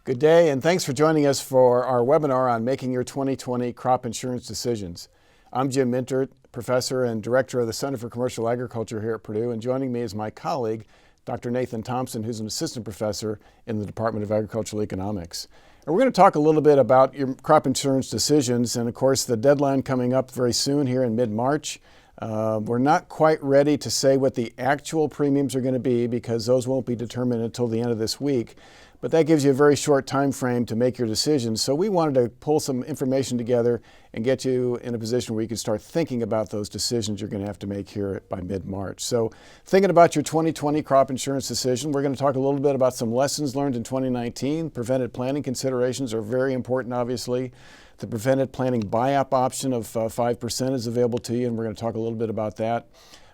Good day, and thanks for joining us for our webinar on making your 2020 crop insurance decisions. I'm Jim Mintert, professor and director of the Center for Commercial Agriculture here at Purdue, and joining me is my colleague, Dr. Nathan Thompson, who's an assistant professor in the Department of Agricultural Economics. And we're going to talk a little bit about your crop insurance decisions, and of course the deadline coming up very soon here in mid-March. We're not quite ready to say what the actual premiums are going to be because those won't be determined until the end of this week. But that gives you a very short time frame to make your decisions. So we wanted to pull some information together and get you in a position where you can start thinking about those decisions you're going to have to make here by mid-March. So thinking about your 2020 crop insurance decision, we're going to talk a little bit about some lessons learned in 2019. Preventive planning considerations are very important, obviously. The preventive planning buy-up option of 5% is available to you, and we're going to talk a little bit about that.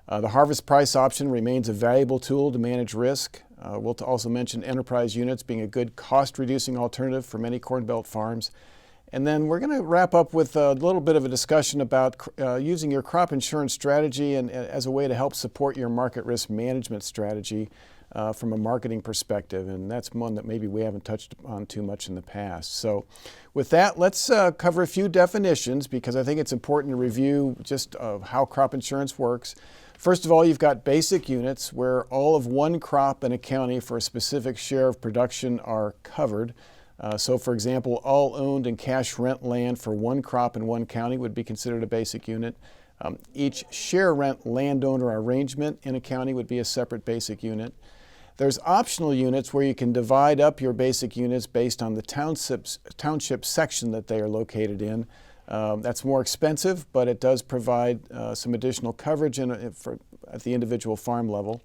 The harvest price option remains a valuable tool to manage risk. We'll also mention enterprise units being a good cost-reducing alternative for many Corn Belt farms. And then we're going to wrap up with a little bit of a discussion about using your crop insurance strategy and as a way to help support your market risk management strategy from a marketing perspective. And that's one that maybe we haven't touched on too much in the past. So with that, let's cover a few definitions because I think it's important to review just how crop insurance works. First of all, you've got basic units where all of one crop in a county for a specific share of production are covered. So for example, all owned and cash rent land for one crop in one county would be considered a basic unit. Each share rent landowner arrangement in a county would be a separate basic unit. There's optional units where you can divide up your basic units based on the township section that they are located in. That's more expensive, but it does provide some additional coverage at the individual farm level.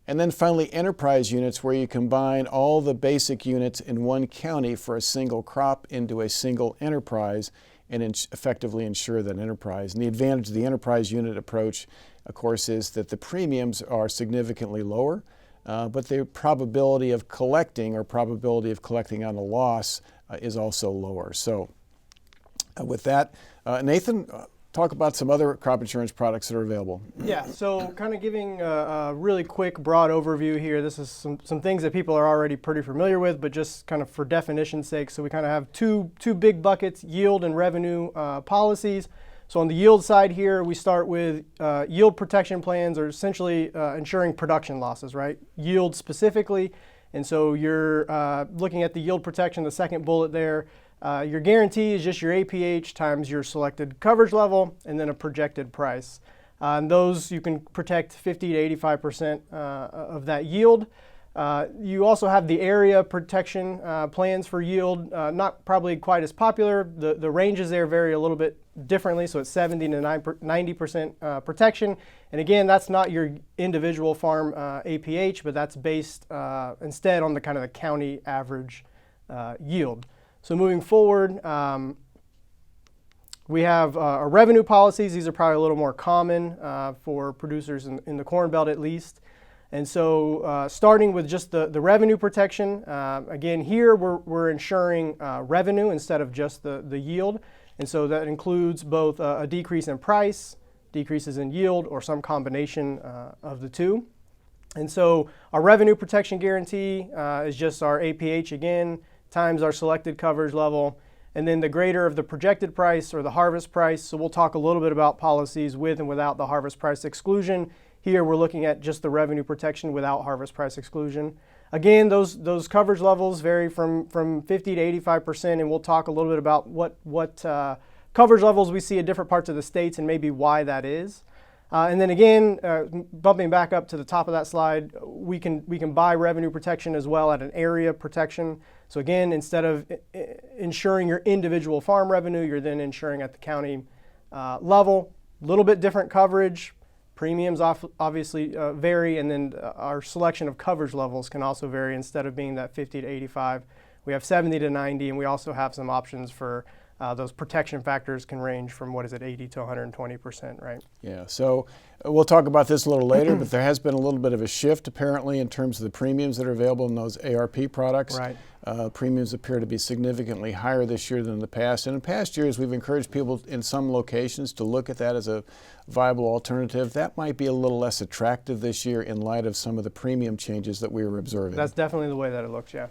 And then finally, enterprise units where you combine all the basic units in one county for a single crop into a single enterprise and effectively insure that enterprise. And the advantage of the enterprise unit approach, of course, is that the premiums are significantly lower, but the probability of collecting on a loss is also lower. So with that, Nathan, talk about some other crop insurance products that are available. Yeah, so kind of giving a really quick, broad overview here. This is some things that people are already pretty familiar with, but just kind of for definition's sake. So we kind of have two big buckets, yield and revenue policies. So on the yield side here, we start with yield protection plans are essentially ensuring production losses, right? Yield specifically. And so you're looking at the yield protection, the second bullet there. Your guarantee is just your APH times your selected coverage level and then a projected price. And those you can protect 50 to 85% of that yield. You also have the area protection plans for yield, not probably quite as popular. The ranges there vary a little bit differently, so it's 70 to 90% protection. And again, that's not your individual farm APH, but that's based instead on the kind of the county average yield. So moving forward, we have our revenue policies. These are probably a little more common for producers in the Corn Belt at least. And so starting with just the revenue protection, again here we're ensuring revenue instead of just the yield. And so that includes both a decrease in price, decreases in yield, or some combination of the two. And so our revenue protection guarantee is just our APH again, times our selected coverage level, and then the greater of the projected price or the harvest price. So we'll talk a little bit about policies with and without the harvest price exclusion. Here we're looking at just the revenue protection without harvest price exclusion. Again, those coverage levels vary from 50 to 85%, and we'll talk a little bit about what coverage levels we see at different parts of the states and maybe why that is. And then again, bumping back up to the top of that slide, we can buy revenue protection as well at an area protection. So again, instead of insuring your individual farm revenue, you're then insuring at the county level. A little bit different coverage. Premiums obviously vary, and then our selection of coverage levels can also vary. Instead of being that 50 to 85, we have 70 to 90, and we also have some options for those protection factors can range from, 80 to 120%, right? Yeah, so we'll talk about this a little later, but there has been a little bit of a shift apparently in terms of the premiums that are available in those ARP products. Right. Premiums appear to be significantly higher this year than in the past. And in past years, we've encouraged people in some locations to look at that as a viable alternative. That might be a little less attractive this year in light of some of the premium changes that we were observing. That's definitely the way that it looks, yeah.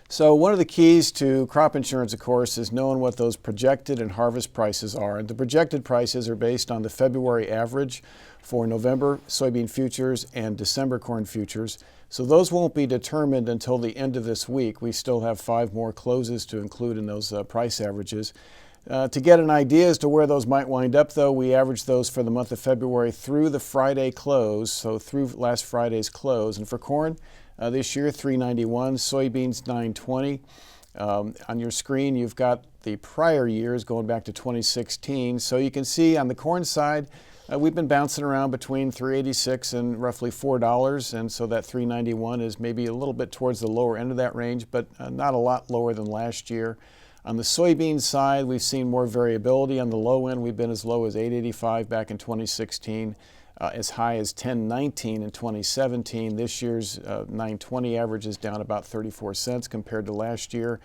So one of the keys to crop insurance, of course, is knowing what those projected and harvest prices are. And the projected prices are based on the February average for November soybean futures and December corn futures. So those won't be determined until the end of this week. We still have 5 more closes to include in those price averages. To get an idea as to where those might wind up, though, we averaged those for the month of February through the Friday close, so through last Friday's close. And for corn, this year, $3.91, soybeans $9.20. On your screen, you've got the prior years going back to 2016. So you can see on the corn side, we've been bouncing around between $3.86 and roughly $4, and so that $3.91 is maybe a little bit towards the lower end of that range, but not a lot lower than last year. On the soybean side, we've seen more variability. On the low end, we've been as low as $8.85 back in 2016. As high as $10.19 in 2017. This year's $9.20 average is down about 34 cents compared to last year.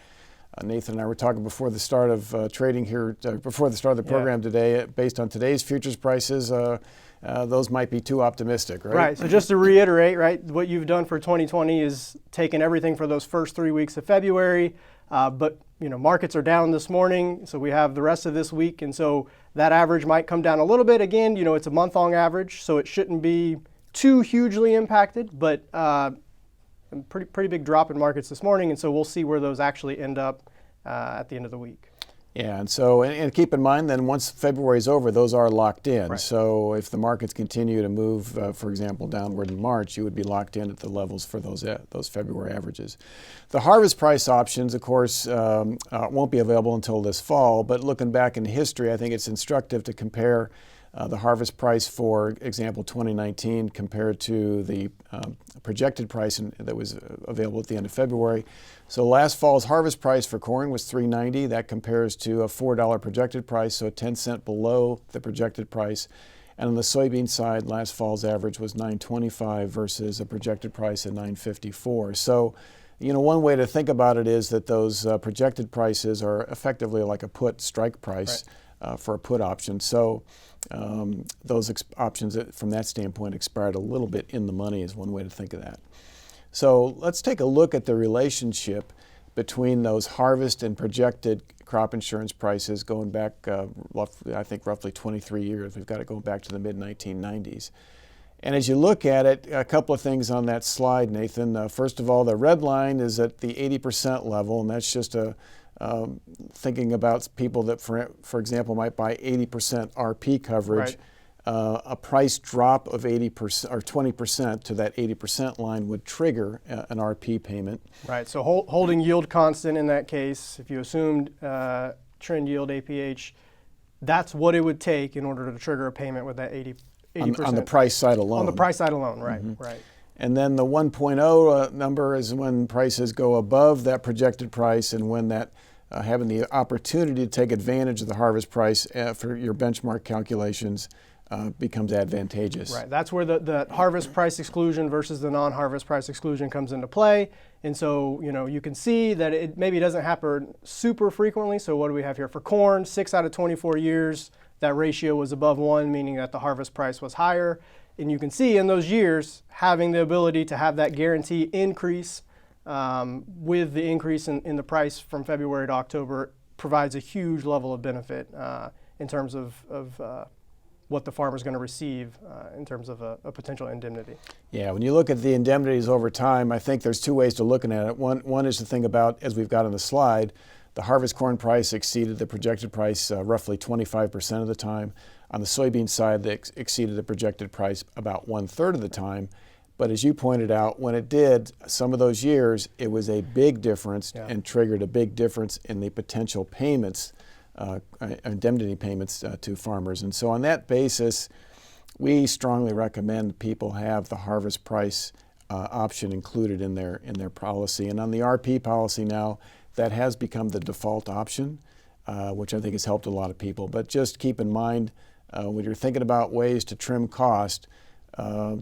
Nathan and I were talking before the start of trading here, before the start of the program today, based on today's futures prices, those might be too optimistic, right? Right, so just to reiterate, right, what you've done for 2020 is taken everything for those first 3 weeks of February, but markets are down this morning, so we have the rest of this week, and so that average might come down a little bit. Again, it's a month-long average, so it shouldn't be too hugely impacted, but pretty big drop in markets this morning, and so we'll see where those actually end up at the end of the week. Yeah, and so and keep in mind then once February is over, those are locked in. Right. So if the markets continue to move, for example, downward in March, you would be locked in at the levels for those February averages. The harvest price options, of course, won't be available until this fall. But looking back in history, I think it's instructive to compare the harvest price, for example, 2019 compared to the projected price that was available at the end of February. So last fall's harvest price for corn was $3.90. That compares to a $4 projected price, so 10 cents below the projected price. And on the soybean side, last fall's average was $9.25 versus a projected price of $9.54. So, one way to think about it is that those projected prices are effectively like a put strike price. Right. For a put option. So those options from that standpoint expired a little bit in the money is one way to think of that. So let's take a look at the relationship between those harvest and projected crop insurance prices going back, roughly 23 years. We've got it going back to the mid-1990s. And as you look at it, a couple of things on that slide, Nathan. First of all, the red line is at the 80% level, and that's just thinking about people that, for example, might buy 80% RP coverage. Right. A price drop of 80% or 20% to that 80% line would trigger an RP payment. Right. So holding yield constant in that case, if you assumed trend yield APH, that's what it would take in order to trigger a payment with that 80%. On the price side alone. On the price side alone, right. Mm-hmm. Right. And then the 1.0 number is when prices go above that projected price and when that having the opportunity to take advantage of the harvest price for your benchmark calculations becomes advantageous. Right. That's where the harvest price exclusion versus the non-harvest price exclusion comes into play. And so, you can see that it maybe doesn't happen super frequently. So what do we have here? For corn, 6 out of 24 years, that ratio was above 1, meaning that the harvest price was higher. And you can see in those years, having the ability to have that guarantee increase with the increase in the price from February to October provides a huge level of benefit in terms of what the farmer's going to receive in terms of a potential indemnity. Yeah, when you look at the indemnities over time, I think there's two ways to looking at it. One is to think about, as we've got on the slide, the harvest corn price exceeded the projected price roughly 25% of the time. On the soybean side, they exceeded the projected price about 1/3 of the time. But as you pointed out, when it did, some of those years, it was a big difference and triggered a big difference in the potential payments, indemnity payments to farmers. And so on that basis, we strongly recommend people have the harvest price option included in their policy. And on the RP policy now, that has become the default option, which I think has helped a lot of people. But just keep in mind, when you're thinking about ways to trim cost,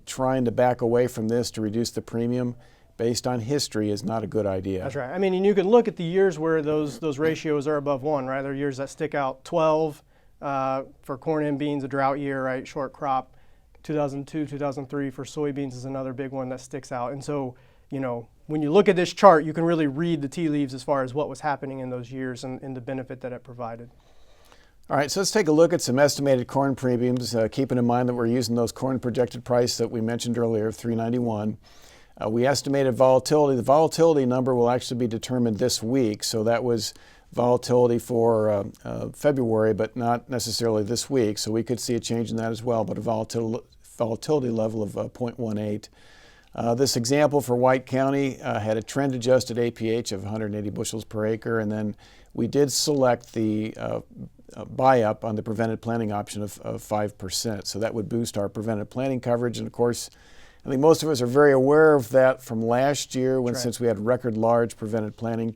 trying to back away from this to reduce the premium based on history is not a good idea. That's right. I mean, and you can look at the years where those ratios are above 1, right? There are years that stick out. 12 for corn and beans, a drought year, right? Short crop. 2002, 2003 for soybeans is another big one that sticks out. And so, when you look at this chart, you can really read the tea leaves as far as what was happening in those years and the benefit that it provided. All right, so let's take a look at some estimated corn premiums, keeping in mind that we're using those corn projected price that we mentioned earlier of $3.91. We estimated volatility. The volatility number will actually be determined this week, so that was volatility for February, but not necessarily this week, so we could see a change in that as well, but a volatility level of 0.18. This example for White County had a trend adjusted APH of 180 bushels per acre, and then we did select the buy-up on the prevented planting option of 5%, so that would boost our prevented planting coverage. And of course, I think most of us are very aware of that from last year when, since we had record large prevented planting,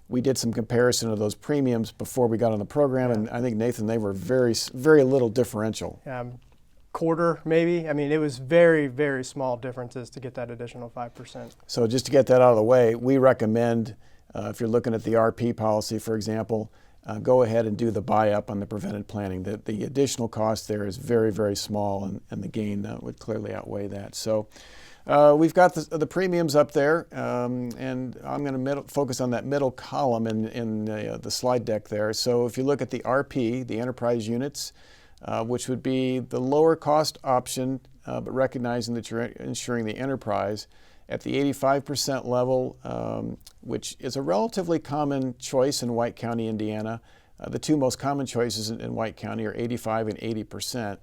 we did some comparison of those premiums before we got on the program, and I think, Nathan, they were very, very little differential. Quarter, maybe. I mean, it was very, very small differences to get that additional 5%. So just to get that out of the way, we recommend, if you're looking at the RP policy, for example, go ahead and do the buy-up on the prevented planting. The additional cost there is very, very small, and the gain would clearly outweigh that. So we've got the premiums up there, and I'm going to focus on that middle column in the slide deck there. So if you look at the RP, the enterprise units, which would be the lower cost option, but recognizing that you're insuring the enterprise, at the 85% level, which is a relatively common choice in White County, Indiana. The two most common choices in White County are 85 and 80%.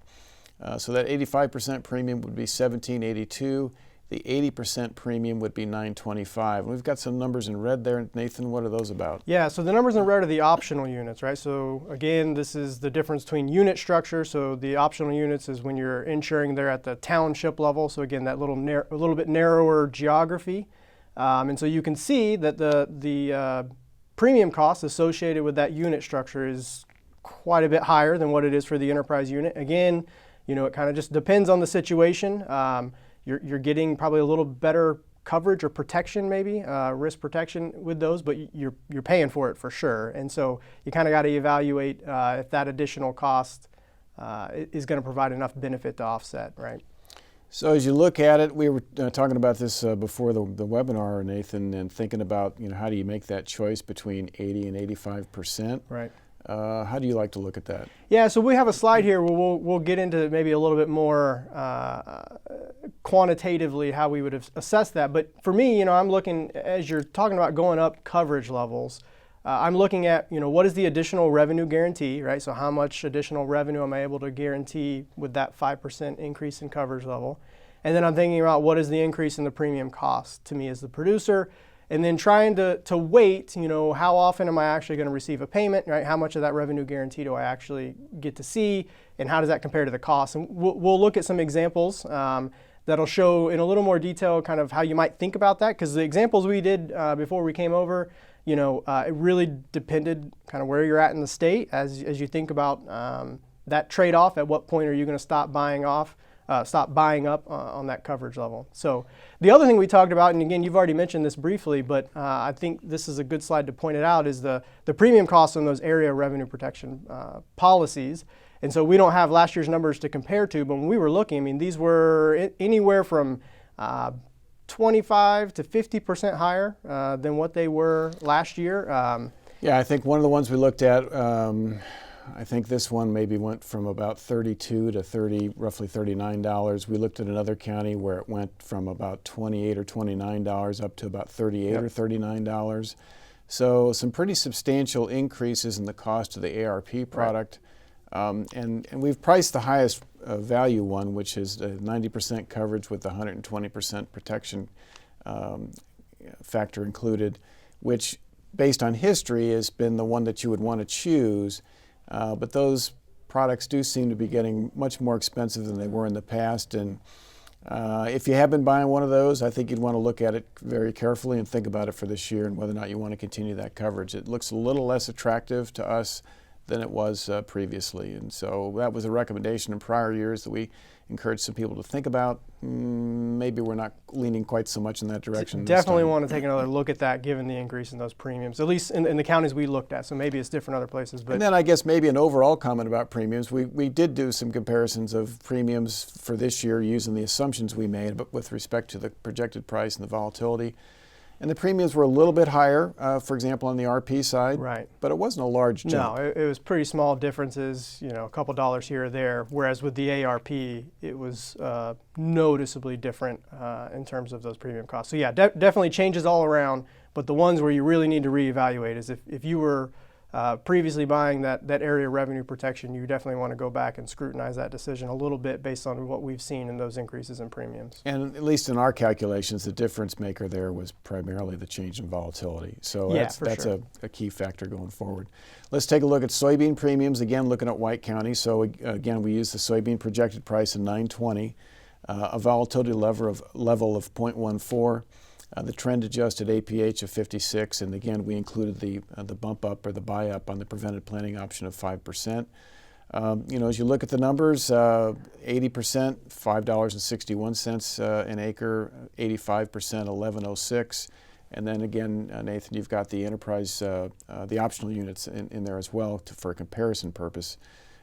So that 85% premium would be $17.82. The 80% premium would be $9.25. And we've got some numbers in red there. Nathan, what are those about? Yeah, so the numbers in red are the optional units, right? So again, this is the difference between unit structure. So the optional units is when you're insuring there at the township level. So again, that a little bit narrower geography. And so you can see that the premium cost associated with that unit structure is quite a bit higher than what it is for the enterprise unit. Again, it kind of just depends on the situation. You're getting probably a little better coverage or protection, maybe risk protection with those, but you're paying for it for sure. And so you kind of got to evaluate if that additional cost is going to provide enough benefit to offset, right? So as you look at it, we were talking about this before the webinar, Nathan, and thinking about how do you make that choice between 80 and 85%. Right. How do you like to look at that? Yeah, so we have a slide here where we'll get into maybe a little bit more quantitatively how we would assess that. But for me, I'm looking, as you're talking about going up coverage levels, I'm looking at, what is the additional revenue guarantee, right? So how much additional revenue am I able to guarantee with that 5% increase in coverage level? And then I'm thinking about what is the increase in the premium cost to me as the producer, and then trying to weight, how often am I actually going to receive a payment, right? How much of that revenue guarantee do I actually get to see, and how does that compare to the cost? And we'll look at some examples that'll show in a little more detail kind of how you might think about that, because the examples we did before we came over, it really depended kind of where you're at in the state as you think about that trade-off. At what point are you going to stop buying up on that coverage level? So the other thing we talked about, and again, you've already mentioned this briefly, but I think this is a good slide to point it out, is the premium costs on those area revenue protection policies. And so we don't have last year's numbers to compare to, but when we were looking, these were anywhere from 25 to 50% higher than what they were last year. Yeah, I think one of the ones we looked at, I think this one maybe went from about $32 to roughly $39. We looked at another county where it went from about $28 or $29 up to about $38 or $39. So some pretty substantial increases in the cost of the ARP product. Right. And we've priced the highest value one, which is 90% coverage with the 120% protection factor included, which based on history has been the one that you would want to choose. But those products do seem to be getting much more expensive than they were in the past. And if you have been buying one of those, I think you'd want to look at it very carefully and think about it for this year and whether or not you want to continue that coverage. It looks a little less attractive to us than it was previously. And so that was a recommendation in prior years that we encouraged some people to think about. Maybe we're not leaning quite so much in that direction. Definitely want to take another look at that given the increase in those premiums, at least in the counties we looked at. So maybe it's different other places. But and then I guess maybe an overall comment about premiums. We did do some comparisons of premiums for this year using the assumptions we made, but with respect to the projected price and the volatility. And the premiums were a little bit higher, for example, on the RP side. Right. But it wasn't a large jump. No, it was pretty small differences, a couple dollars here or there. Whereas with the ARP, it was noticeably different in terms of those premium costs. So yeah, definitely changes all around. But the ones where you really need to reevaluate is if you were previously buying that area revenue protection, you definitely want to go back and scrutinize that decision a little bit based on what we've seen in those increases in premiums. And at least in our calculations, the difference maker there was primarily the change in volatility. So that's sure. a key factor going forward. Let's take a look at soybean premiums, again looking at White County. So again, we use the soybean projected price of $9.20, a volatility level of 0.14. The trend adjusted APH of 56, and again we included the bump up or the buy up on the prevented planting option of 5%. As you look at the numbers, 80% $5.61 an acre, 85% $11.06, and then again, Nathan, you've got the enterprise, the optional units in there as well for a comparison purpose.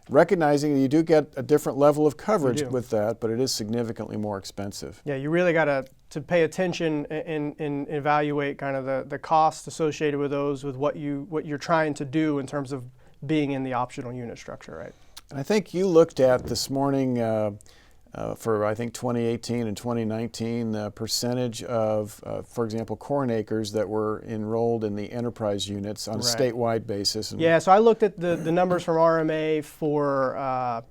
Recognizing that you do get a different level of coverage with that, but it is significantly more expensive. Yeah, you really got to pay attention and evaluate kind of the costs associated with those, with what you're trying to do in terms of being in the optional unit structure, right? And I think you looked at this morning for I think 2018 and 2019 the percentage of, for example, corn acres that were enrolled in the enterprise units on a statewide basis. Yeah, so I looked at the numbers from RMA for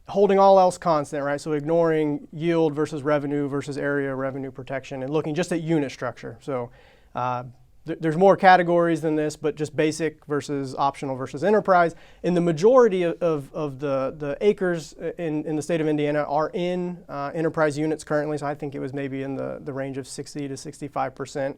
holding all else constant, right? So ignoring yield versus revenue versus area revenue protection and looking just at unit structure. So there's more categories than this, but just basic versus optional versus enterprise. And the majority of the acres in the state of Indiana are in enterprise units currently. So I think it was maybe in the range of 60 to 65%.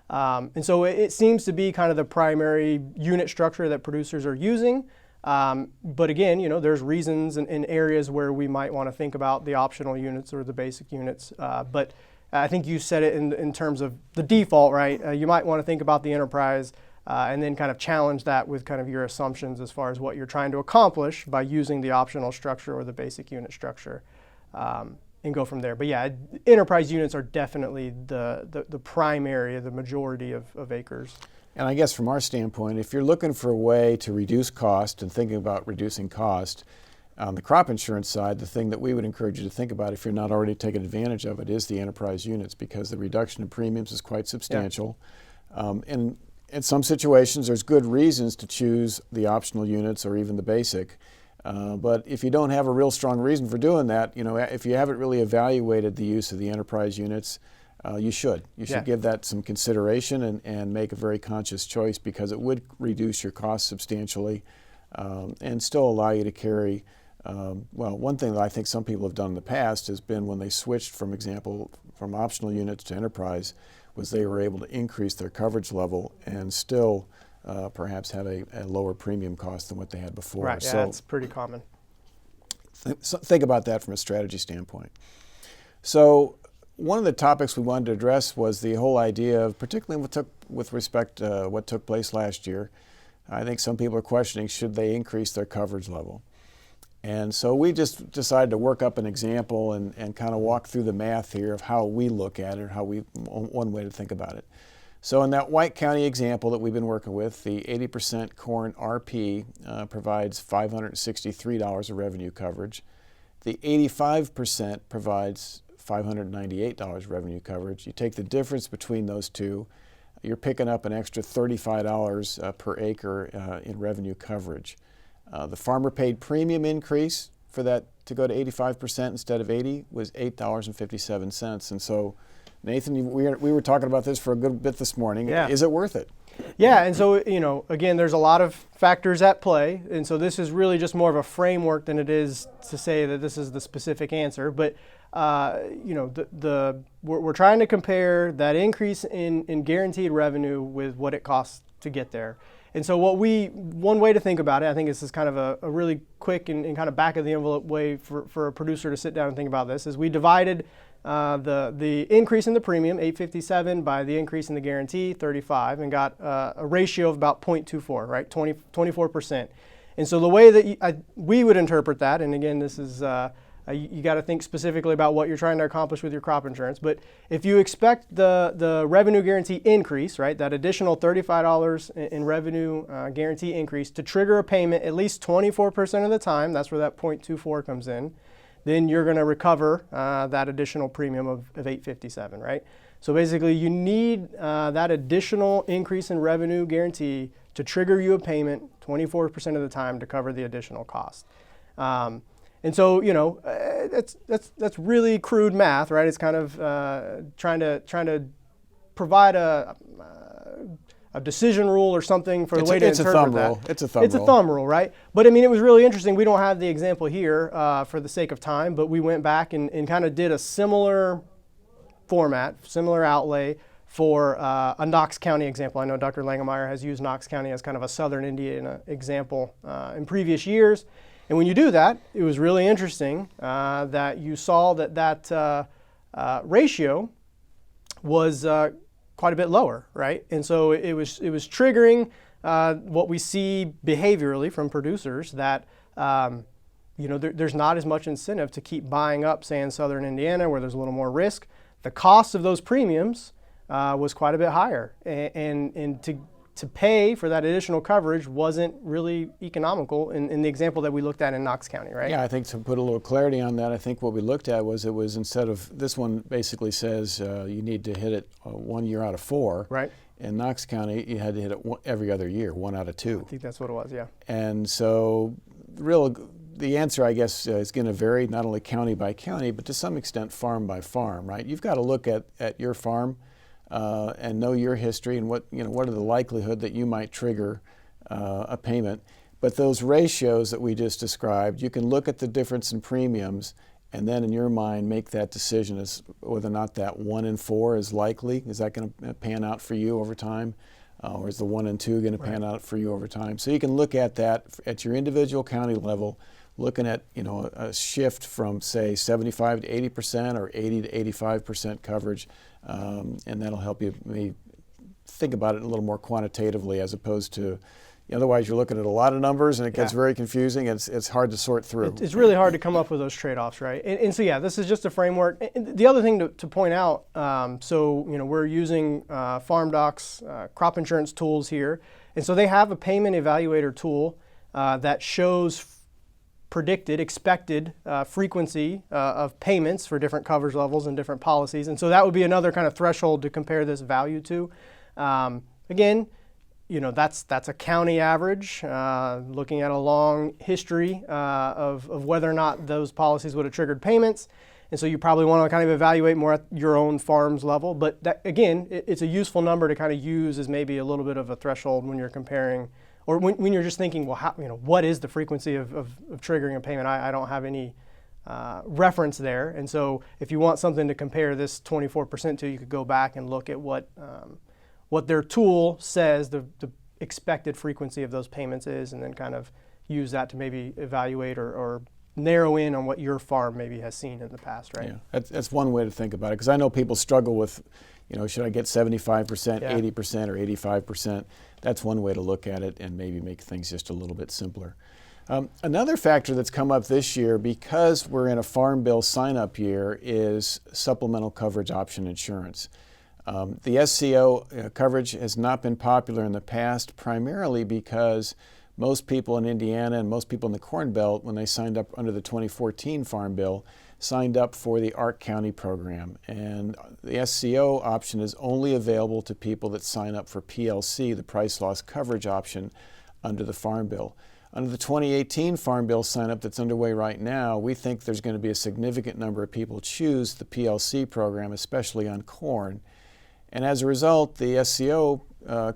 And so it seems to be kind of the primary unit structure that producers are using. But again, there's reasons in areas where we might want to think about the optional units or the basic units. But I think you said it in terms of the default, right? You might want to think about the enterprise and then kind of challenge that with kind of your assumptions as far as what you're trying to accomplish by using the optional structure or the basic unit structure and go from there. But yeah, enterprise units are definitely the primary, the majority of acres. And I guess from our standpoint, if you're looking for a way to reduce cost and thinking about reducing cost, on the crop insurance side, the thing that we would encourage you to think about if you're not already taking advantage of it is the enterprise units, because the reduction in premiums is quite substantial. And in some situations, there's good reasons to choose the optional units or even the basic. But if you don't have a real strong reason for doing that, if you haven't really evaluated the use of the enterprise units, you should. You should give that some consideration and make a very conscious choice, because it would reduce your costs substantially and still allow you to carry. One thing that I think some people have done in the past has been when they switched, from optional units to enterprise, was they were able to increase their coverage level and still perhaps have a lower premium cost than what they had before. Right, yeah, that's pretty common. Think about that from a strategy standpoint. So one of the topics we wanted to address was the whole idea of, particularly with respect to what took place last year. I think some people are questioning, should they increase their coverage level? And so we just decided to work up an example and kind of walk through the math here of how we look at it, one way to think about it. So in that White County example that we've been working with, the 80% corn RP provides $563 of revenue coverage. The 85% provides $598 revenue coverage. You take the difference between those two, you're picking up an extra $35 per acre in revenue coverage. The farmer paid premium increase for that to go to 85% instead of 80 was $8.57. And so, Nathan, we were talking about this for a good bit this morning. Yeah. Is it worth it? Yeah, and so, again, there's a lot of factors at play. And so this is really just more of a framework than it is to say that this is the specific answer. But, we're trying to compare that increase in guaranteed revenue with what it costs to get there. And so one way to think about it, I think this is kind of a really quick and kind of back of the envelope way for a producer to sit down and think about this, is we divided the increase in the premium, $857, by the increase in the guarantee, $35, and got a ratio of about 0.24, right, 24%. And so the way that we would interpret that, and again, this is you got to think specifically about what you're trying to accomplish with your crop insurance. But if you expect the revenue guarantee increase, right, that additional $35 in revenue guarantee increase to trigger a payment at least 24% of the time, that's where that 0.24 comes in, then you're going to recover that additional premium of $857, right? So basically, you need that additional increase in revenue guarantee to trigger you a payment 24% of the time to cover the additional cost. And so, that's really crude math, right? It's kind of trying to provide a decision rule or something for the way to interpret that. It's a thumb rule. It's a thumb rule, right? But I mean, it was really interesting. We don't have the example here for the sake of time, but we went back and kind of did a similar format, similar outlay for a Knox County example. I know Dr. Langemeyer has used Knox County as kind of a southern Indiana example in previous years. And when you do that, it was really interesting that you saw that ratio was quite a bit lower, right? And so it was triggering what we see behaviorally from producers, that there's not as much incentive to keep buying up, say, in southern Indiana, where there's a little more risk. The cost of those premiums was quite a bit higher, and to pay for that additional coverage wasn't really economical in the example that we looked at in Knox County, right? Yeah, I think to put a little clarity on that, I think what we looked at was instead of, this one basically says you need to hit it 1 year out of 4. Right. In Knox County, you had to hit it every other year, 1 out of 2. I think that's what it was, yeah. And so the answer, I guess, is going to vary not only county by county, but to some extent farm by farm, right? You've got to look at your farm and know your history and what are the likelihood that you might trigger a payment. But those ratios that we just described, you can look at the difference in premiums and then in your mind make that decision as whether or not that 1 in 4 is likely. Is that going to pan out for you over time? Or is the 1 in 2 going to pan out for you over time? So you can look at that at your individual county level, looking at a shift from, say, 75 to 80% or 80 to 85% coverage, and that'll help you maybe think about it a little more quantitatively, as opposed to, otherwise you're looking at a lot of numbers and it gets very confusing. It's hard to sort through. It's really hard to come up with those trade-offs, right? And so yeah, this is just a framework. And the other thing to point out, we're using FarmDoc's crop insurance tools here, and so they have a payment evaluator tool that shows predicted, expected frequency of payments for different coverage levels and different policies. And so that would be another kind of threshold to compare this value to. Again, that's a county average, looking at a long history of whether or not those policies would have triggered payments. And so you probably want to kind of evaluate more at your own farm's level. But that, again, it's a useful number to kind of use as maybe a little bit of a threshold when you're comparing, or when you're just thinking, well, what is the frequency of triggering a payment? I don't have any reference there. And so if you want something to compare this 24% to, you could go back and look at what their tool says the expected frequency of those payments is, and then kind of use that to maybe evaluate or narrow in on what your farm maybe has seen in the past, right? Yeah, that's one way to think about it, because I know people struggle with, should I get 75%, 80%, or 85%? That's one way to look at it and maybe make things just a little bit simpler. Another factor that's come up this year, because we're in a Farm Bill sign-up year, is supplemental coverage option insurance. The SCO coverage has not been popular in the past, primarily because most people in Indiana and most people in the Corn Belt, when they signed up under the 2014 Farm Bill, signed up for the Ark County program. And the SCO option is only available to people that sign up for PLC, the price loss coverage option, under the Farm Bill. Under the 2018 Farm Bill sign-up that's underway right now, we think there's going to be a significant number of people choose the PLC program, especially on corn. And as a result, the SCO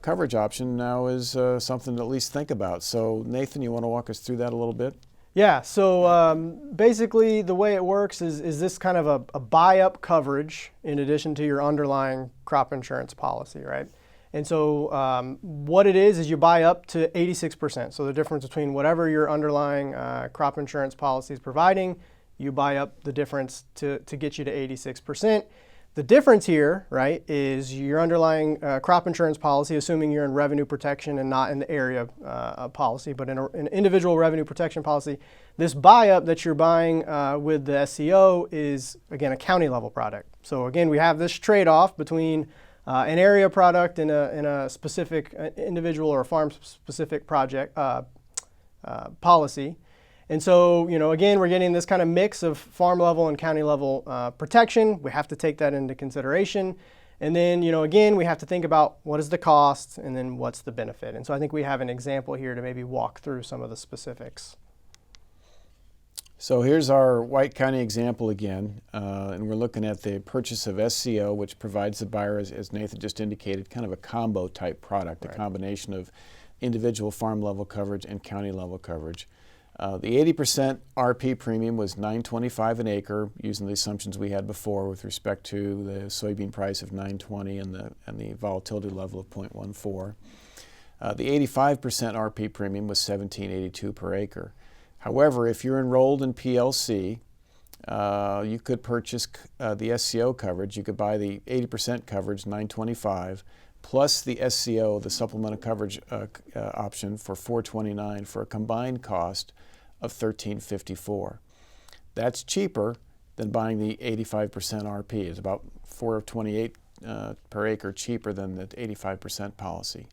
coverage option now is something to at least think about. So Nathan, you want to walk us through that a little bit? Yeah, so basically the way it works is this kind of a buy-up coverage in addition to your underlying crop insurance policy, right? And so what it is you buy up to 86%. So the difference between whatever your underlying crop insurance policy is providing, you buy up the difference to get you to 86%. The difference here, right, is your underlying crop insurance policy, assuming you're in revenue protection and not in the area policy, but in an individual revenue protection policy, this buy-up that you're buying with the SCO is, again, a county level product. So again, we have this trade-off between an area product in a specific individual or a farm-specific project policy. And so, again, we're getting this kind of mix of farm level and county level protection. We have to take that into consideration. And then, again, we have to think about what is the cost and then what's the benefit. And so I think we have an example here to maybe walk through some of the specifics. So here's our White County example again, and we're looking at the purchase of SCO, which provides the buyer, as Nathan just indicated, kind of a combo type product, right. A combination of individual farm level coverage and county level coverage. The 80% RP premium was $9.25 an acre, using the assumptions we had before with respect to the soybean price of $9.20 and the volatility level of 0.14. The 85% RP premium was $17.82 per acre. However, if you're enrolled in PLC, you could purchase the SCO coverage. You could buy the 80% coverage, $9.25, plus the SCO, the supplemental coverage option for $4.29 for a combined cost of $13.54. That's cheaper than buying the 85% RP. It's about $4.28 per acre cheaper than the 85% policy.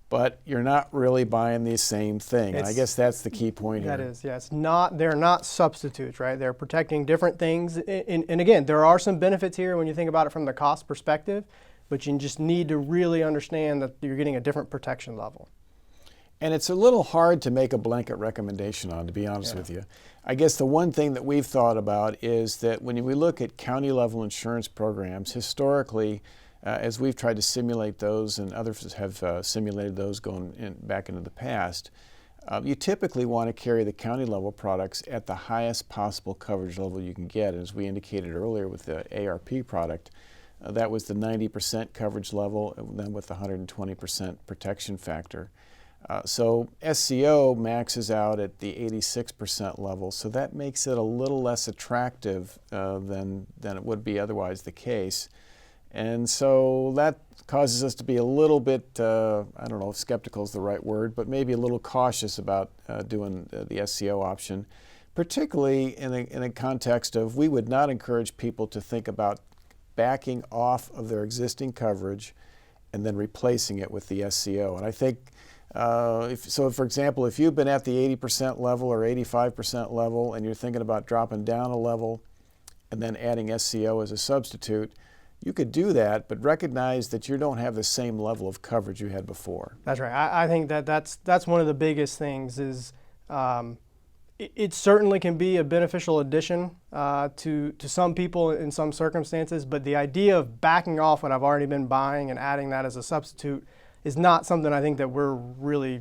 But you're not really buying the same thing. And I guess that's the key point here. That is, yes. They're not substitutes, right? They're protecting different things. And again, there are some benefits here when you think about it from the cost perspective, but you just need to really understand that you're getting a different protection level. And it's a little hard to make a blanket recommendation on, to be honest with you. I guess the one thing that we've thought about is that when we look at county level insurance programs, historically, as we've tried to simulate those and others have simulated those back into the past, you typically want to carry the county level products at the highest possible coverage level you can get. As we indicated earlier with the ARP product, that was the 90% coverage level, and then with the 120% protection factor. So SCO maxes out at the 86% level, so that makes it a little less attractive than it would be otherwise the case. And so that causes us to be a little bit, I don't know if skeptical is the right word, but maybe a little cautious about doing the SCO option, particularly in a context of we would not encourage people to think about backing off of their existing coverage and then replacing it with the SCO. And I think, for example, if you've been at the 80% level or 85% level and you're thinking about dropping down a level and then adding SCO as a substitute, you could do that, but recognize that you don't have the same level of coverage you had before. That's right. I think that's one of the biggest things is it certainly can be a beneficial addition to some people in some circumstances, but the idea of backing off what I've already been buying and adding that as a substitute is not something I think that we're really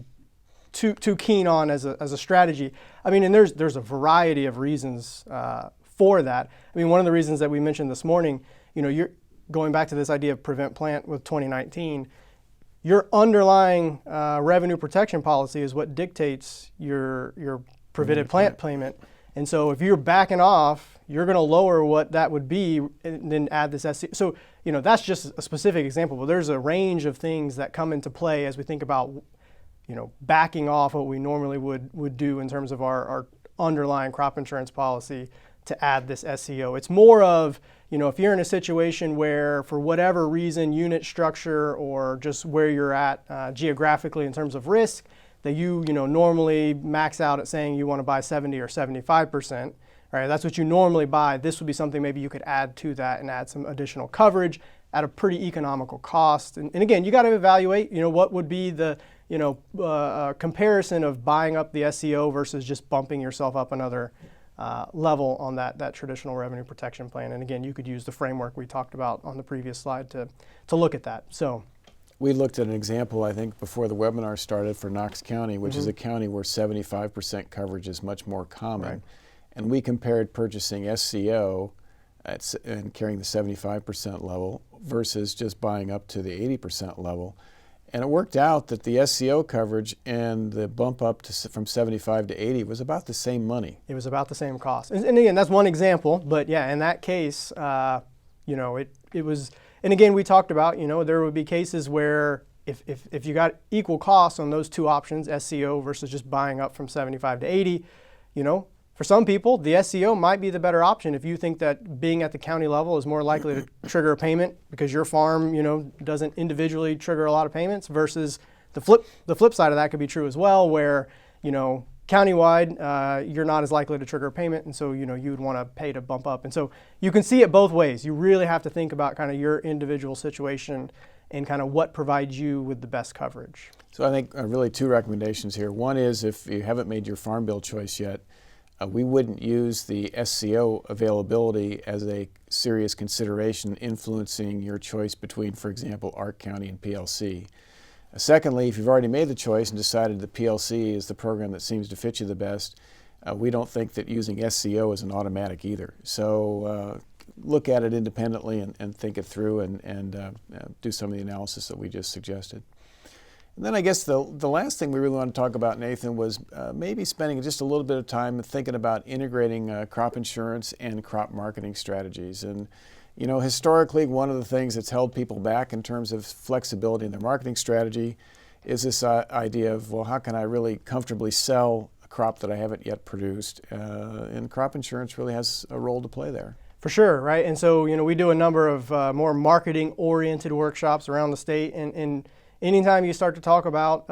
too keen on as a strategy. I mean, and there's a variety of reasons for that. I mean, one of the reasons that we mentioned this morning, you're going back to this idea of prevent plant with 2019, your underlying revenue protection policy is what dictates your prevented plant payment. And so if you're backing off, you're going to lower what that would be and then add this SC. So, that's just a specific example, but there's a range of things that come into play as we think about, backing off what we normally would do in terms of our underlying crop insurance policy to add this SCO. It's more of, if you're in a situation where for whatever reason, unit structure or just where you're at geographically in terms of risk, that you normally max out at saying you want to buy 70 or 75%, right? That's what you normally buy. This would be something maybe you could add to that and add some additional coverage at a pretty economical cost. And again, you got to evaluate, what would be the, comparison of buying up the SCO versus just bumping yourself up another level on that traditional revenue protection plan. And again, you could use the framework we talked about on the previous slide to look at that. So we looked at an example, I think, before the webinar started for Knox County, which is a county where 75% coverage is much more common. Right. And we compared purchasing SCO and carrying the 75% level versus just buying up to the 80% level. And it worked out that the SCO coverage and the bump up from 75 to 80 was about the same money. It was about the same cost. And again, that's one example, but yeah, in that case, it was, and again, we talked about, there would be cases where if you got equal costs on those two options, SCO versus just buying up from 75 to 80, for some people, the SCO might be the better option if you think that being at the county level is more likely to trigger a payment because your farm, doesn't individually trigger a lot of payments, versus the flip side of that could be true as well, where, countywide, you're not as likely to trigger a payment, and so, you would want to pay to bump up. And so you can see it both ways. You really have to think about kind of your individual situation and kind of what provides you with the best coverage. So I think really two recommendations here. One is, if you haven't made your farm bill choice yet, we wouldn't use the SCO availability as a serious consideration influencing your choice between, for example, Ark County and PLC. Secondly, if you've already made the choice and decided that PLC is the program that seems to fit you the best, we don't think that using SCO is an automatic either. So look at it independently and think it through and do some of the analysis that we just suggested. And then I guess the last thing we really want to talk about, Nathan, was maybe spending just a little bit of time thinking about integrating crop insurance and crop marketing strategies. And historically, one of the things that's held people back in terms of flexibility in their marketing strategy is this idea of, well, how can I really comfortably sell a crop that I haven't yet produced? And crop insurance really has a role to play there. For sure, right? And so, we do a number of more marketing-oriented workshops around the state, and anytime you start to talk about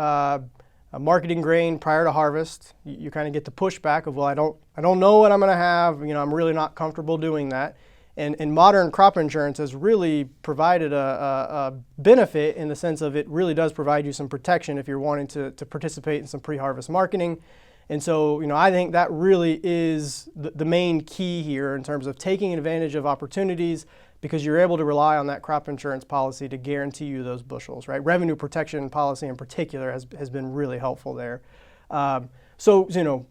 marketing grain prior to harvest, you kind of get the pushback of, well, I don't know what I'm going to have. I'm really not comfortable doing that. And modern crop insurance has really provided a benefit in the sense of it really does provide you some protection if you're wanting to participate in some pre-harvest marketing. And so, I think that really is the main key here in terms of taking advantage of opportunities, because you're able to rely on that crop insurance policy to guarantee you those bushels, right? Revenue protection policy in particular has been really helpful there. So,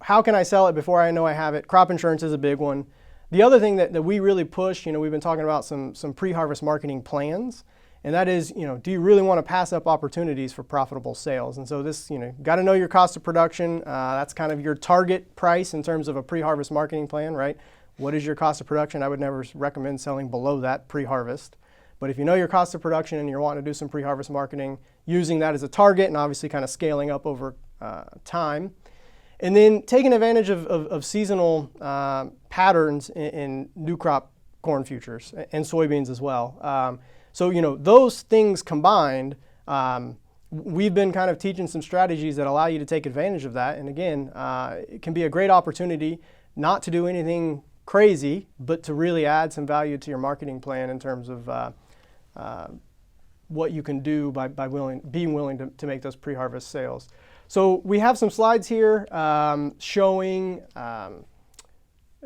how can I sell it before I know I have it? Crop insurance is a big one. The other thing that we really push, we've been talking about some pre-harvest marketing plans, and that is, do you really want to pass up opportunities for profitable sales? And so this, got to know your cost of production. That's kind of your target price in terms of a pre-harvest marketing plan, right? What is your cost of production? I would never recommend selling below that pre-harvest. But if you know your cost of production and you're wanting to do some pre-harvest marketing, using that as a target and obviously kind of scaling up over time. And then taking advantage of seasonal patterns in new crop corn futures and soybeans as well. So, those things combined, we've been kind of teaching some strategies that allow you to take advantage of that. And again, it can be a great opportunity not to do anything crazy, but to really add some value to your marketing plan in terms of what you can do by being willing to make those pre-harvest sales. So we have some slides here showing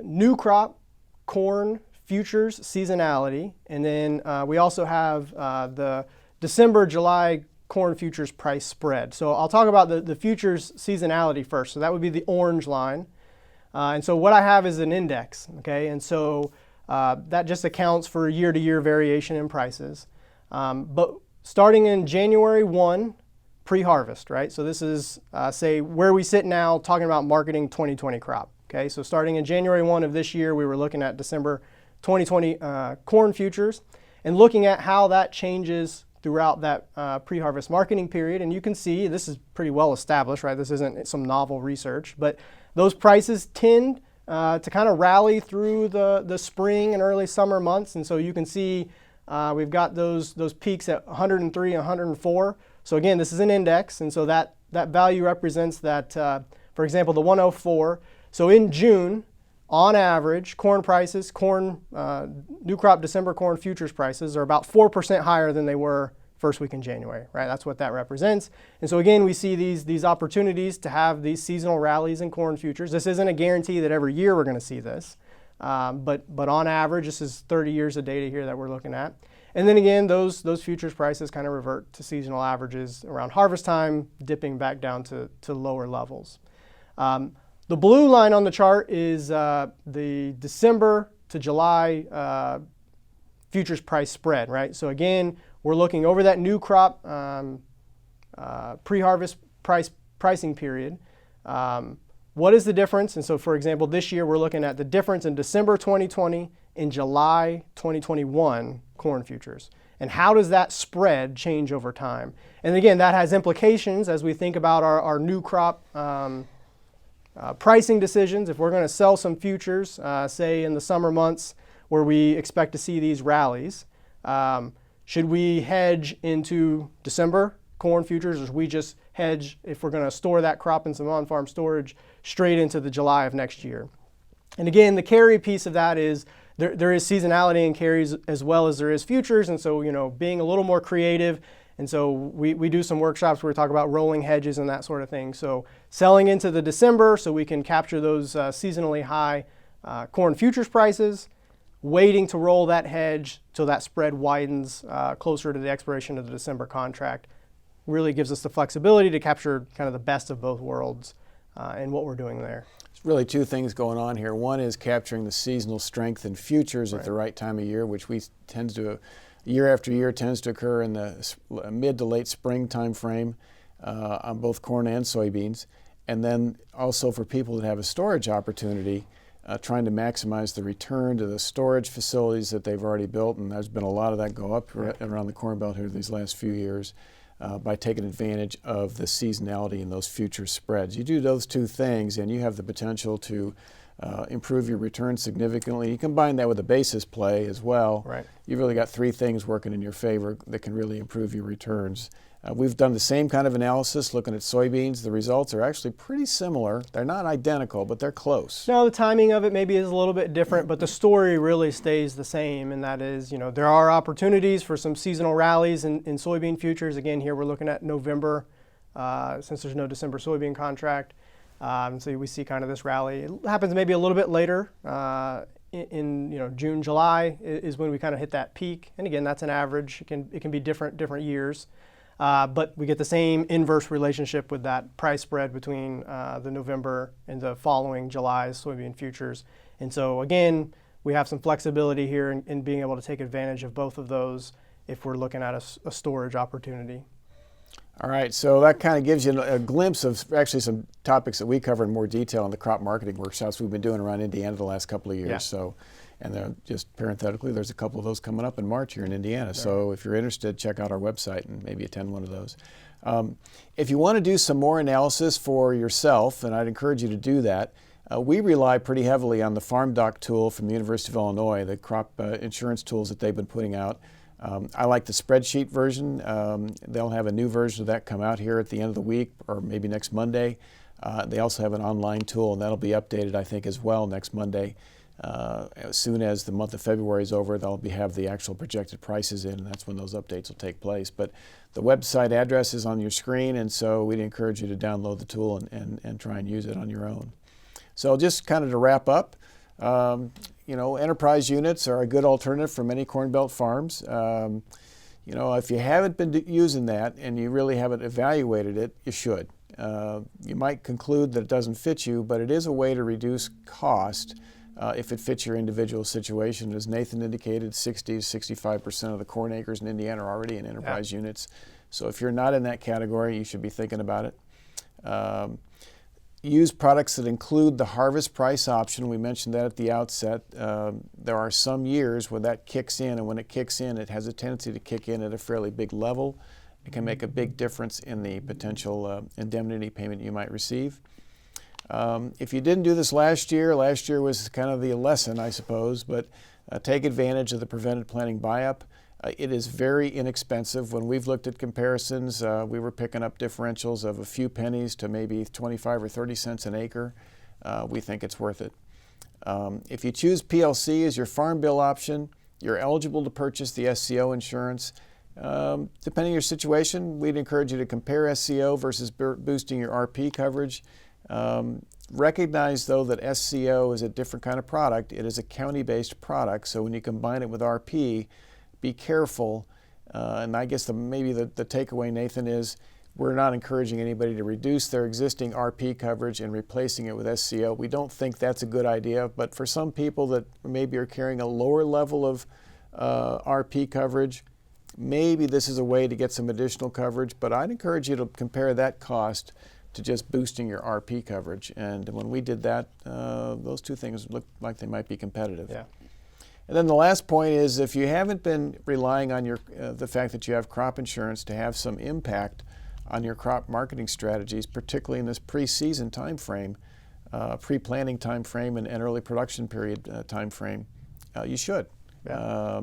new crop corn futures seasonality, and then we also have the December-July corn futures price spread. So I'll talk about the futures seasonality first. So that would be the orange line. And so what I have is an index, okay? And so that just accounts for year-to-year variation in prices. But starting in January 1, pre-harvest, right? So this is, say, where we sit now talking about marketing 2020 crop, okay? So starting in January 1 of this year, we were looking at December 2020 corn futures and looking at how that changes throughout that pre-harvest marketing period. And you can see this is pretty well established, right? This isn't some novel research, but those prices tend to kind of rally through the spring and early summer months. And so you can see we've got those peaks at 103 and 104. So again, this is an index, and so that value represents that, for example, the 104. So in June, on average, corn prices, new crop December corn futures prices are about 4% higher than they were first week in January, right? That's what that represents. And so again, we see these opportunities to have these seasonal rallies in corn futures. This isn't a guarantee that every year we're going to see this, but on average, this is 30 years of data here that we're looking at. And then again, those futures prices kind of revert to seasonal averages around harvest time, dipping back down to lower levels. The blue line on the chart is the December to July futures price spread, right? So again, we're looking over that new crop pre-harvest pricing period. What is the difference? And so, for example, this year we're looking at the difference in December 2020 and July 2021 corn futures. And how does that spread change over time? And again, that has implications as we think about our new crop pricing decisions. If we're going to sell some futures, say in the summer months where we expect to see these rallies, should we hedge into December corn futures, or should we just hedge, if we're going to store that crop in some on-farm storage, straight into the July of next year? And again, the carry piece of that is there is seasonality in carries as well as there is futures, and so, you know, being a little more creative. And so we do some workshops where we talk about rolling hedges and that sort of thing. So selling into the December so we can capture those seasonally high corn futures prices, waiting to roll that hedge till that spread widens closer to the expiration of the December contract. Really gives us the flexibility to capture kind of the best of both worlds in what we're doing there. There's really two things going on here. One is capturing the seasonal strength in futures at the right time of year, which we tend to, year after year, tends to occur in the mid to late spring time frame on both corn and soybeans. And then also for people that have a storage opportunity, trying to maximize the return to the storage facilities that they've already built. And there's been a lot of that go up around the Corn Belt here these last few years. By taking advantage of the seasonality in those future spreads. You do those two things and you have the potential to improve your return significantly. You combine that with a basis play as well. Right. You've really got three things working in your favor that can really improve your returns. We've done the same kind of analysis looking at soybeans. The results are actually pretty similar. They're not identical, but they're close. No, the timing of it maybe is a little bit different, but the story really stays the same, and that is, you know, there are opportunities for some seasonal rallies in soybean futures. Again, here we're looking at November, since there's no December soybean contract. So we see kind of this rally. It happens maybe a little bit later in June, July is when we kind of hit that peak. And again, that's an average. It can be different years. But we get the same inverse relationship with that price spread between the November and the following July's soybean futures. And so again, we have some flexibility here in being able to take advantage of both of those if we're looking at a storage opportunity. All right, so that kind of gives you a glimpse of actually some topics that we cover in more detail in the crop marketing workshops we've been doing around Indiana the last couple of years. Yeah. So, and just parenthetically, there's a couple of those coming up in March here in Indiana. Right. So if you're interested, check out our website and maybe attend one of those. If you want to do some more analysis for yourself, and I'd encourage you to do that, we rely pretty heavily on the FarmDoc tool from the University of Illinois, the crop insurance tools that they've been putting out. I like the spreadsheet version. They'll have a new version of that come out here at the end of the week or maybe next Monday. They also have an online tool, and that'll be updated, I think, as well next Monday. As soon as the month of February is over, they'll have the actual projected prices in, and that's when those updates will take place. But the website address is on your screen, and so we'd encourage you to download the tool and try and use it on your own. So just kind of to wrap up, enterprise units are a good alternative for many Corn Belt farms. If you haven't been using that and you really haven't evaluated it, you should. You might conclude that it doesn't fit you, but it is a way to reduce cost if it fits your individual situation. As Nathan indicated, 60 to 65% of the corn acres in Indiana are already in enterprise units. So if you're not in that category, you should be thinking about it. Use products that include the harvest price option. We mentioned that at the outset. There are some years where that kicks in, and when it kicks in, it has a tendency to kick in at a fairly big level. It can make a big difference in the potential indemnity payment you might receive. If you didn't do this last year was kind of the lesson, I suppose, but take advantage of the prevented planting buy-up. It is very inexpensive. When we've looked at comparisons, we were picking up differentials of a few pennies to maybe 25 or 30 cents an acre. We think it's worth it. If you choose PLC as your farm bill option, you're eligible to purchase the SCO insurance. Depending on your situation, we'd encourage you to compare SCO versus boosting your RP coverage. Recognize, though, that SCO is a different kind of product. It is a county-based product, so when you combine it with RP, be careful. And I guess maybe the takeaway, Nathan, is we're not encouraging anybody to reduce their existing RP coverage and replacing it with SCO. We don't think that's a good idea, but for some people that maybe are carrying a lower level of RP coverage, maybe this is a way to get some additional coverage, but I'd encourage you to compare that cost to just boosting your RP coverage. And when we did that, those two things looked like they might be competitive. Yeah. And then the last point is, if you haven't been relying on the fact that you have crop insurance to have some impact on your crop marketing strategies, particularly in this pre-season time frame, pre-planting time frame and early production period time frame, you should. Yeah.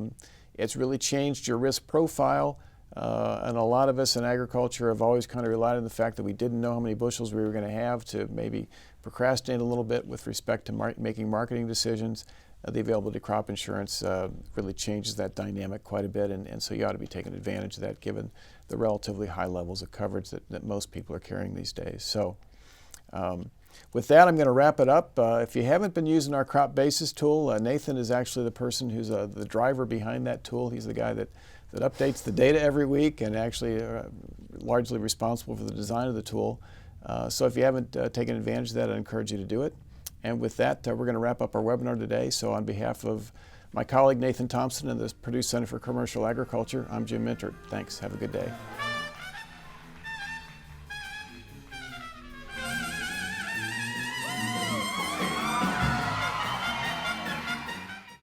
It's really changed your risk profile, and a lot of us in agriculture have always kind of relied on the fact that we didn't know how many bushels we were going to have to maybe procrastinate a little bit with respect to making marketing decisions. The availability of crop insurance really changes that dynamic quite a bit, and so you ought to be taking advantage of that given the relatively high levels of coverage that most people are carrying these days. So with that, I'm going to wrap it up. If you haven't been using our crop basis tool, Nathan is actually the person who's the driver behind that tool. He's the guy that updates the data every week and actually largely responsible for the design of the tool. So if you haven't taken advantage of that, I encourage you to do it. And with that, we're going to wrap up our webinar today. So on behalf of my colleague Nathan Thompson and the Purdue Center for Commercial Agriculture, I'm Jim Mintert. Thanks. Have a good day.